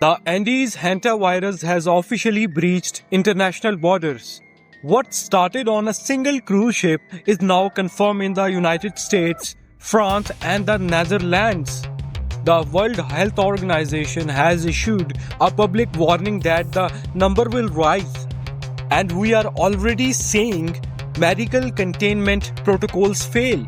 The Andes hantavirus has officially breached international borders. What started on a single cruise ship is now confirmed in the United States, France, and the Netherlands. The World Health Organization has issued a public warning that the number will rise. And we are already seeing medical containment protocols fail.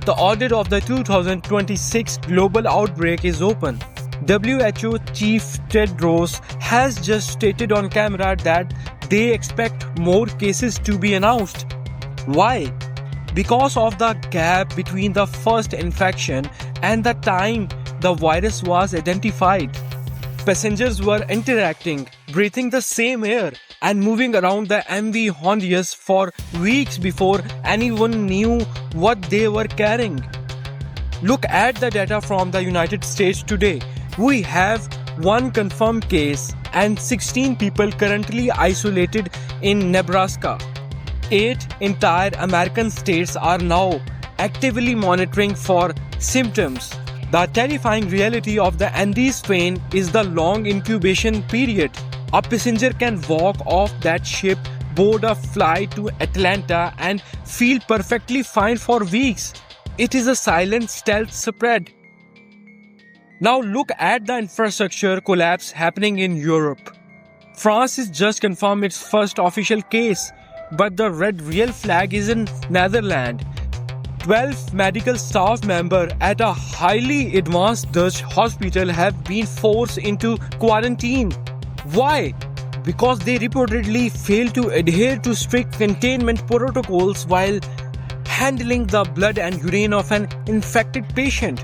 The audit of the 2026 global outbreak is open. WHO Chief Tedros has just stated on camera that they expect more cases to be announced. Why? Because of the gap between the first infection and the time the virus was identified. Passengers were interacting, breathing the same air, and moving around the MV Hondius for weeks before anyone knew what they were carrying. Look at the data from the United States today. We have one confirmed case and 16 people currently isolated in Nebraska. 8 entire American states are now actively monitoring for symptoms. The terrifying reality of the Andes strain is the long incubation period. A passenger can walk off that ship, board a flight to Atlanta, and feel perfectly fine for weeks. It is a silent stealth spread. Now look at the infrastructure collapse happening in Europe. France has just confirmed its first official case, but the red real flag is in Netherlands. 12 medical staff members at a highly advanced Dutch hospital have been forced into quarantine. Why? Because they reportedly failed to adhere to strict containment protocols while handling the blood and urine of an infected patient.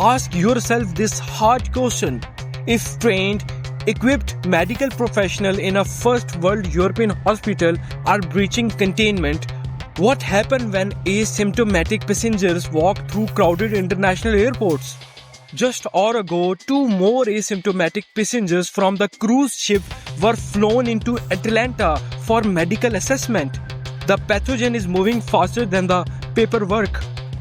Ask yourself this hard question. If trained, equipped medical professionals in a first world European hospital are breaching containment, what happens when asymptomatic passengers walk through crowded international airports? Just an hour ago, 2 more asymptomatic passengers from the cruise ship were flown into Atlanta for medical assessment. The pathogen is moving faster than the paperwork.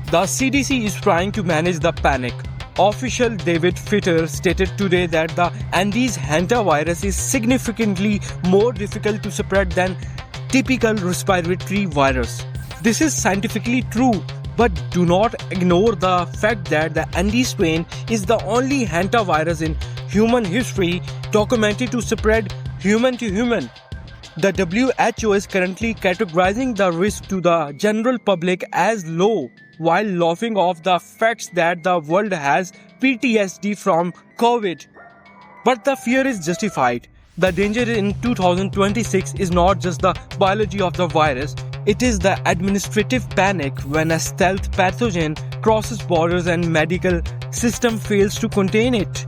The CDC is trying to manage the panic. Official David Fitter stated today that the Andes hantavirus is significantly more difficult to spread than typical respiratory virus. This is scientifically true, but do not ignore the fact that the Andes strain is the only hantavirus in human history documented to spread human to human. The WHO is currently categorizing the risk to the general public as low, while laughing off the facts that the world has PTSD from COVID. But the fear is justified. The danger in 2026 is not just the biology of the virus, it is the administrative panic when a stealth pathogen crosses borders and medical system fails to contain it.